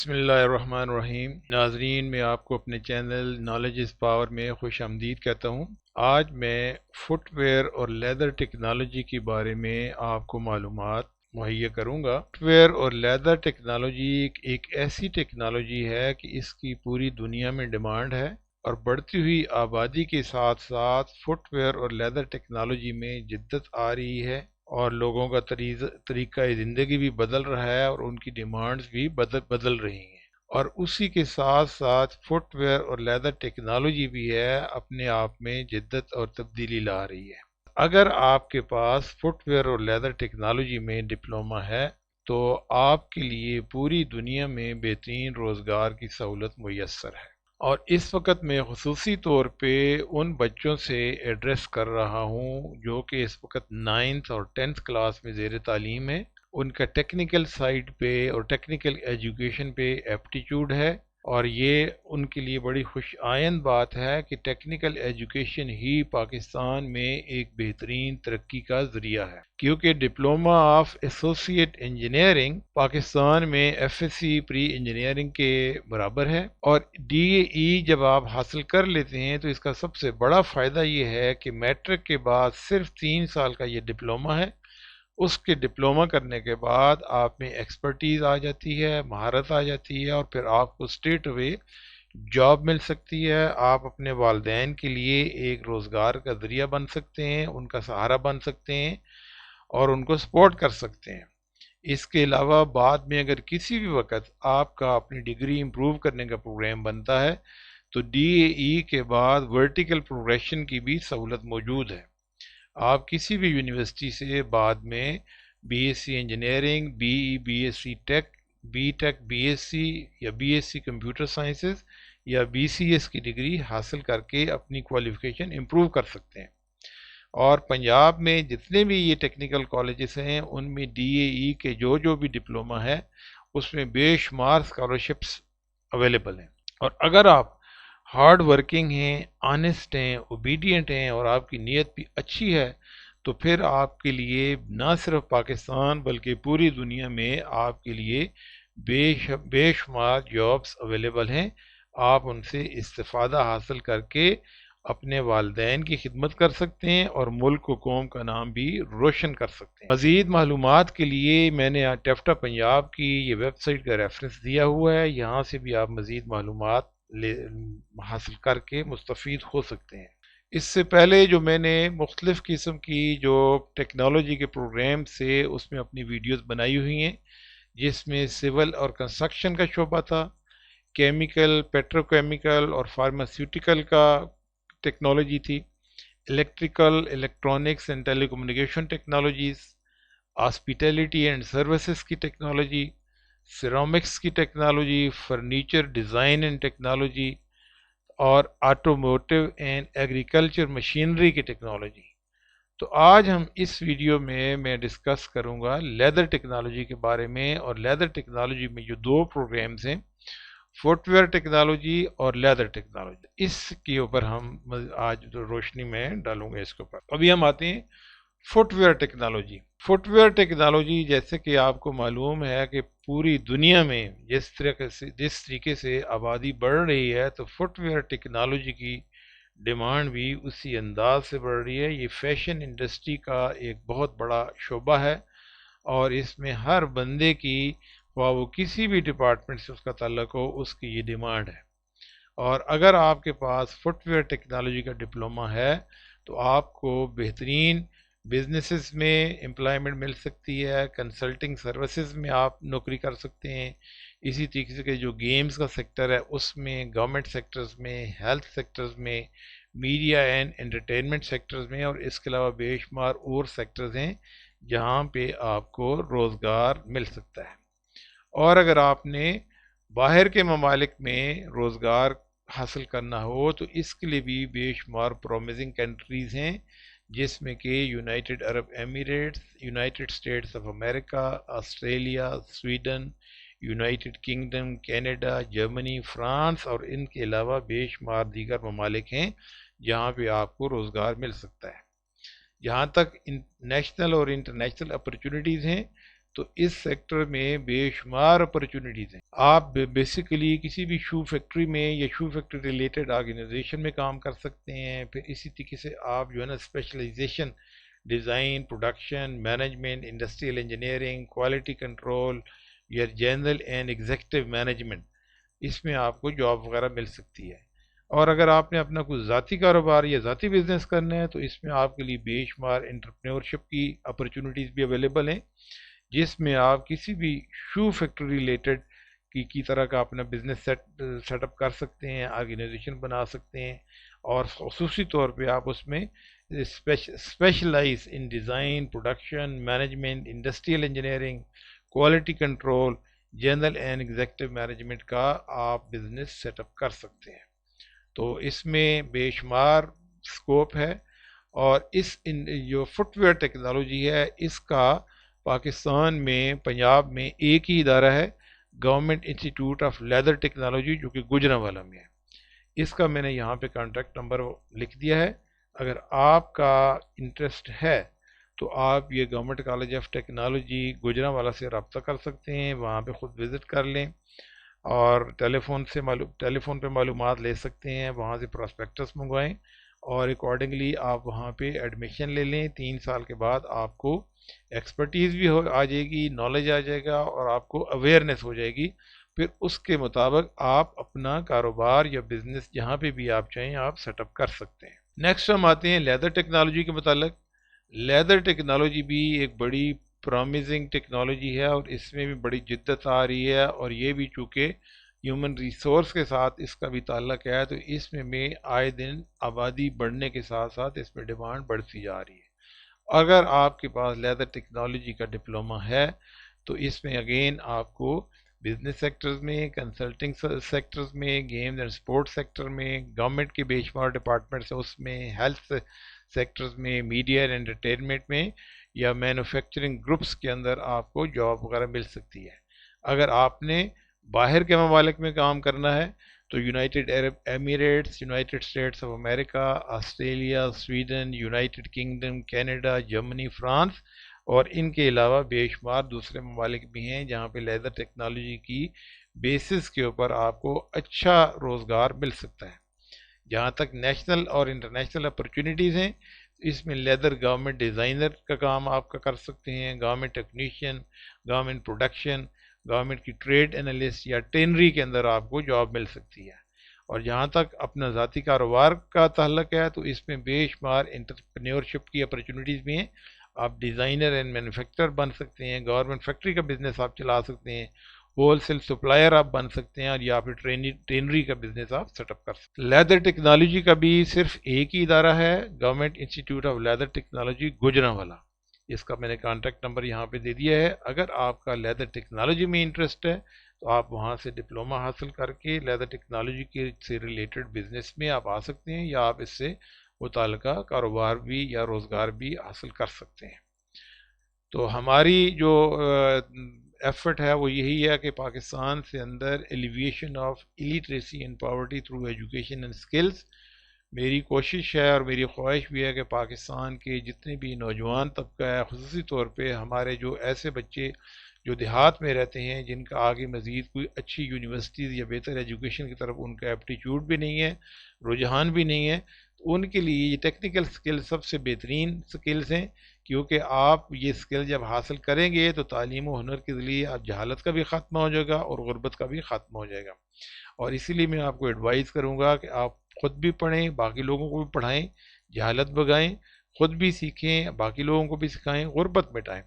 بسم اللہ الرحمن الرحیم ناظرین، میں آپ کو اپنے چینل نالج از پاور میں خوش آمدید کہتا ہوں۔ آج میں فٹ ویئر اور لیدر ٹیکنالوجی کے بارے میں آپ کو معلومات مہیا کروں گا۔ فٹ ویئر اور لیدر ٹیکنالوجی ایک ایسی ٹیکنالوجی ہے کہ اس کی پوری دنیا میں ڈیمانڈ ہے، اور بڑھتی ہوئی آبادی کے ساتھ ساتھ فٹ ویئر اور لیدر ٹیکنالوجی میں جدت آ رہی ہے، اور لوگوں کا طریقہ زندگی بھی بدل رہا ہے، اور ان کی ڈیمانڈز بھی بدل رہی ہیں۔ اور اسی کے ساتھ ساتھ فٹ ویئر اور لیدر ٹیکنالوجی بھی ہے اپنے آپ میں جدت اور تبدیلی لا رہی ہے۔ اگر آپ کے پاس فٹ ویئر اور لیدر ٹیکنالوجی میں ڈپلومہ ہے تو آپ کے لیے پوری دنیا میں بہترین روزگار کی سہولت میسر ہے۔ اور اس وقت میں خصوصی طور پہ ان بچوں سے ایڈریس کر رہا ہوں جو کہ اس وقت 9th اور 10th کلاس میں زیر تعلیم ہے۔ ان کا ٹیکنیکل سائٹ پہ اور ٹیکنیکل ایجوکیشن پہ ایپٹیچیوڈ ہے، اور یہ ان کے لیے بڑی خوش آئند بات ہے کہ ٹیکنیکل ایجوکیشن ہی پاکستان میں ایک بہترین ترقی کا ذریعہ ہے، کیونکہ diploma of associate engineering Pakistan میں F S C pre engineering کے برابر ہے۔ اور ڈی اے ای جب آپ حاصل کر لیتے ہیں تو اس کا سب سے بڑا فائدہ یہ ہے کہ میٹرک کے بعد صرف 3 سال کا یہ ڈپلومہ ہے۔ اس کے ڈپلومہ کرنے کے بعد آپ میں ایکسپرٹیز آ جاتی ہے، مہارت آ جاتی ہے، اور پھر آپ کو اسٹریٹ اوے جاب مل سکتی ہے۔ آپ اپنے والدین کے لیے ایک روزگار کا ذریعہ بن سکتے ہیں، ان کا سہارا بن سکتے ہیں، اور ان کو سپورٹ کر سکتے ہیں۔ اس کے علاوہ بعد میں اگر کسی بھی وقت آپ کا اپنی ڈگری امپروو کرنے کا پروگرام بنتا ہے تو ڈی اے ای کے بعد ورٹیکل پروگریشن کی بھی سہولت موجود ہے۔ آپ کسی بھی یونیورسٹی سے بعد میں B S C engineering, B S C tech, B tech B S C یا B S C computer sciences یا بی سی ایس کی ڈگری حاصل کر کے اپنی کوالیفیکیشن امپروو کر سکتے ہیں۔ اور پنجاب میں جتنے بھی یہ ٹیکنیکل کالجز ہیں ان میں ڈی اے ای کے جو بھی ڈپلومہ ہے اس میں بے شمار اسکالرشپس اویلیبل ہیں۔ اور اگر آپ ہارڈ ورکنگ ہیں، آنیسٹ ہیں، اوبیڈینٹ ہیں، اور آپ کی نیت بھی اچھی ہے تو پھر آپ کے لیے نہ صرف پاکستان بلکہ پوری دنیا میں آپ کے لیے بے شمار جابس اویلیبل ہیں۔ آپ ان سے استفادہ حاصل کر کے اپنے والدین کی خدمت کر سکتے ہیں اور ملک و قوم کا نام بھی روشن کر سکتے ہیں۔ مزید معلومات کے لیے میں نے ٹیفٹا پنجاب کی یہ ویب سائٹ کا ریفرنس دیا ہوا ہے، یہاں سے بھی آپ مزید معلومات حاصل کر کے مستفید ہو سکتے ہیں۔ اس سے پہلے جو میں نے مختلف قسم کی جو ٹیکنالوجی کے پروگرام سے اس میں اپنی ویڈیوز بنائی ہوئی ہیں، جس میں سول اور کنسٹرکشن کا شعبہ تھا، کیمیکل، پیٹروکیمیکل اور فارماسیوٹیکل کا ٹیکنالوجی تھی، electrical, electronics and telecommunication technologies, hospitality and services کی ٹیکنالوجی، سیرامکس کی technology, furniture design and technology, اور آٹوموٹیو اینڈ ایگریکلچر مشینری کی ٹیکنالوجی۔ تو آج ہم اس ویڈیو میں ڈسکس کروں گا لیدر ٹیکنالوجی کے بارے میں، اور لیدر ٹیکنالوجی میں جو 2 پروگرامز ہیں، فٹ ویئر ٹیکنالوجی اور لیدر ٹیکنالوجی، اس کے اوپر ہم آج روشنی میں ڈالوں گے اس کے اوپر۔ ابھی ہم آتے ہیں footwear technology. Footwear technology جیسے کہ آپ کو معلوم ہے کہ پوری دنیا میں جس طریقے سے آبادی بڑھ رہی ہے تو فٹ ویئر ٹیکنالوجی کی ڈیمانڈ بھی اسی انداز سے بڑھ رہی ہے۔ یہ فیشن انڈسٹری کا ایک بہت بڑا شعبہ ہے، اور اس میں ہر بندے کی، خواہ وہ کسی بھی ڈپارٹمنٹ سے اس کا تعلق ہو، اس کی یہ ڈیمانڈ ہے۔ اور اگر آپ کے پاس فٹ ویئر ٹیکنالوجی کا ڈپلومہ ہے تو آپ کو بہترین بزنسز میں امپلائمنٹ مل سکتی ہے، کنسلٹنگ سروسز میں آپ نوکری کر سکتے ہیں، اسی طریقے سے جو گیمز کا سیکٹر ہے اس میں، گورنمنٹ سیکٹرز میں، ہیلتھ سیکٹرز میں، میڈیا اینڈ انٹرٹینمنٹ سیکٹرز میں، اور اس کے علاوہ بے شمار اور سیکٹرز ہیں جہاں پہ آپ کو روزگار مل سکتا ہے۔ اور اگر آپ نے باہر کے ممالک میں روزگار حاصل کرنا ہو تو اس کے لیے بھی بے شمار پرومزنگ کنٹریز ہیں، جس میں کہ United Arab Emirates, United States of America, Australia, Sweden, United Kingdom, Canada, Germany, France, اور ان کے علاوہ بے شمار دیگر ممالک ہیں جہاں پہ آپ کو روزگار مل سکتا ہے۔ جہاں تک نیشنل اور انٹرنیشنل اپرچونٹیز ہیں تو اس سیکٹر میں بے شمار اپرچونٹیز ہیں. آپ بیسیکلی کسی بھی شو فیکٹری میں یا شو فیکٹری ریلیٹڈ آرگنائزیشن میں کام کر سکتے ہیں. پھر اسی طریقے سے آپ جو ہے نا specialization design, production, management, industrial engineering, quality control یا جنرل اینڈ ایگزیکٹو مینجمنٹ، اس میں آپ کو جاب وغیرہ مل سکتی ہے. اور اگر آپ نے اپنا کوئی ذاتی کاروبار یا ذاتی بزنس کرنا ہے تو اس میں آپ کے لیے بے شمار انٹرپرینورشپ کی اپرچونٹیز بھی اویلیبل ہیں، جس میں آپ کسی بھی شو فیکٹری ریلیٹڈ کی طرح کا اپنا بزنس سیٹ اپ کر سکتے ہیں، آرگنائزیشن بنا سکتے ہیں، اور خصوصی طور پہ آپ اس میں specialize in design, production, management, industrial engineering, quality control, general and executive management کا آپ بزنس سیٹ اپ کر سکتے ہیں. تو اس میں بے شمار سکوپ ہے. اور اس جو فٹ ویئر ٹیکنالوجی ہے، اس کا پاکستان میں پنجاب میں ایک ہی ادارہ ہے، government institute of leather technology, جو کہ گوجرانوالہ میں ہے. اس کا میں نے یہاں پہ کانٹیکٹ نمبر لکھ دیا ہے. اگر آپ کا انٹرسٹ ہے تو آپ یہ government college of technology Gujranwala سے رابطہ کر سکتے ہیں، وہاں پہ خود وزٹ کر لیں اور ٹیلی فون پہ معلومات لے سکتے ہیں، وہاں سے پراسپیکٹس منگوائیں اور اکارڈنگلی آپ وہاں پہ ایڈمیشن لے لیں. 3 سال کے بعد آپ کو ایکسپرٹیز بھی آ جائے گی، نالج آ جائے گا اور آپ کو اویئرنیس ہو جائے گی. پھر اس کے مطابق آپ اپنا کاروبار یا بزنس جہاں پہ بھی آپ چاہیں آپ سیٹ اپ کر سکتے ہیں. نیکسٹ ہم آتے ہیں لیدر ٹیکنالوجی کے متعلق. لیدر ٹیکنالوجی بھی ایک بڑی پرومزنگ ٹیکنالوجی ہے اور اس میں بھی بڑی جدت آ رہی ہے، اور یہ بھی چونکہ ہیومن ریسورس کے ساتھ اس کا بھی تعلق ہے، تو اس میں آئے دن آبادی بڑھنے کے ساتھ ساتھ اس میں ڈیمانڈ بڑھتی جا رہی ہے. اگر آپ کے پاس لیدر ٹیکنالوجی کا ڈپلومہ ہے تو اس میں اگین آپ کو بزنس سیکٹرز میں، کنسلٹنگ سیکٹرز میں، گیمز اینڈ سپورٹ سیکٹر میں، گورنمنٹ کے بے شمار ڈپارٹمنٹس ہیں اس میں، ہیلتھ سیکٹرز میں، میڈیا اینڈ انٹرٹینمنٹ میں، یا مینوفیکچرنگ گروپس کے اندر آپ کو جاب وغیرہ مل سکتی ہے. اگر آپ نے باہر کے ممالک میں کام کرنا ہے تو United Arab Emirates, United States of America, Australia, Sweden, United Kingdom, Canada, Germany, France اور ان کے علاوہ بے شمار دوسرے ممالک بھی ہیں جہاں پہ لیدر ٹیکنالوجی کی بیسس کے اوپر آپ کو اچھا روزگار مل سکتا ہے. جہاں تک نیشنل اور انٹرنیشنل اپرچونیٹیز ہیں، اس میں لیدر گورنمنٹ ڈیزائنر کا کام آپ کا کر سکتے ہیں، government technician, government production, government کی ٹریڈ انالسٹ یا ٹینری کے اندر آپ کو جاب مل سکتی ہے. اور جہاں تک اپنا ذاتی کاروبار کا تعلق ہے تو اس میں بے شمار انٹرپرینورشپ کی اپرچونیٹیز بھی ہیں. آپ ڈیزائنر اینڈ مینوفیکچرر بن سکتے ہیں، گورنمنٹ فیکٹری کا بزنس آپ چلا سکتے ہیں، ہول سیل سپلائر آپ بن سکتے ہیں، اور یا پھر ٹرینری کا بزنس آپ سیٹ اپ کر سکتے ہیں. لیدر ٹیکنالوجی کا بھی صرف ایک ہی ادارہ ہے، government institute of leather technology Gujranwala. اس کا میں نے کانٹیکٹ نمبر یہاں پہ دے دیا ہے. اگر آپ کا لیدر ٹیکنالوجی میں انٹرسٹ ہے تو آپ وہاں سے ڈپلومہ حاصل کر کے لیدر ٹیکنالوجی کے سے ریلیٹڈ بزنس میں آپ آ سکتے ہیں، یا آپ اس سے متعلقہ کاروبار بھی یا روزگار بھی حاصل کر سکتے ہیں. تو ہماری جو ایفرٹ ہے وہ یہی ہے کہ پاکستان سے اندر alleviation of illiteracy and poverty through education and skills. میری کوشش ہے اور میری خواہش بھی ہے کہ پاکستان کے جتنے بھی نوجوان طبقہ ہے، خصوصی طور پہ ہمارے جو ایسے بچے جو دیہات میں رہتے ہیں جن کا آگے مزید کوئی اچھی یونیورسٹیز یا بہتر ایجوکیشن کی طرف ان کا ایپٹیچیوڈ بھی نہیں ہے، رجحان بھی نہیں ہے، تو ان کے لیے یہ ٹیکنیکل سکل سب سے بہترین سکلز ہیں. کیونکہ آپ یہ سکل جب حاصل کریں گے تو تعلیم و ہنر کے ذریعے آپ جہالت کا بھی خاتمہ ہو جائے گا اور غربت کا بھی خاتمہ ہو جائے گا. اور اسی لیے میں آپ کو ایڈوائز کروں گا کہ آپ خود بھی پڑھیں، باقی لوگوں کو بھی پڑھائیں، جہالت بگائیں، خود بھی سیکھیں، باقی لوگوں کو بھی سکھائیں، غربت مٹائیں.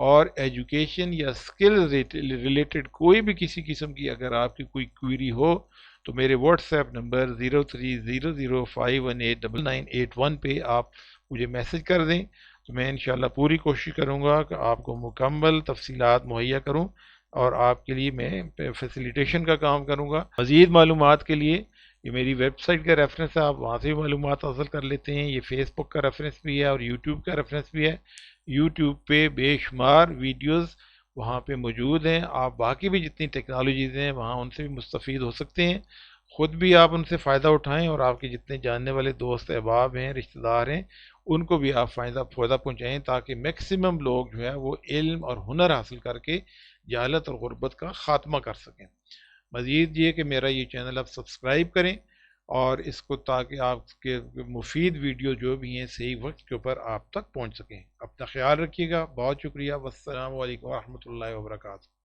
اور ایجوکیشن یا سکل ریلیٹڈ کوئی بھی کسی قسم کی اگر آپ کی کوئی کوئری ہو تو میرے واٹس ایپ نمبر 0300518981 پہ آپ مجھے میسج کر دیں، تو میں انشاءاللہ پوری کوشش کروں گا کہ آپ کو مکمل تفصیلات مہیا کروں اور آپ کے لیے میں فیسیلیٹیشن کا کام کروں گا. مزید معلومات کے لیے یہ میری ویب سائٹ کا ریفرنس ہے، آپ وہاں سے بھی معلومات حاصل کر لیتے ہیں. یہ فیس بک کا ریفرنس بھی ہے اور یوٹیوب کا ریفرنس بھی ہے. یوٹیوب پہ بے شمار ویڈیوز وہاں پہ موجود ہیں، آپ باقی بھی جتنی ٹیکنالوجیز ہیں وہاں ان سے بھی مستفید ہو سکتے ہیں. خود بھی آپ ان سے فائدہ اٹھائیں اور آپ کے جتنے جاننے والے دوست احباب ہیں، رشتہ دار ہیں، ان کو بھی آپ فائدہ پہنچائیں تاکہ میکسیمم لوگ جو ہے وہ علم اور ہنر حاصل کر کے جہالت اور غربت کا خاتمہ کر سکیں۔ مزید یہ کہ میرا یہ چینل آپ سبسکرائب کریں اور اس کو تاکہ آپ کے مفید ویڈیو جو بھی ہیں صحیح وقت کے اوپر آپ تک پہنچ سکیں۔ اپنا خیال رکھیے گا، بہت شکریہ، والسلام علیکم ورحمۃ اللہ وبرکاتہ۔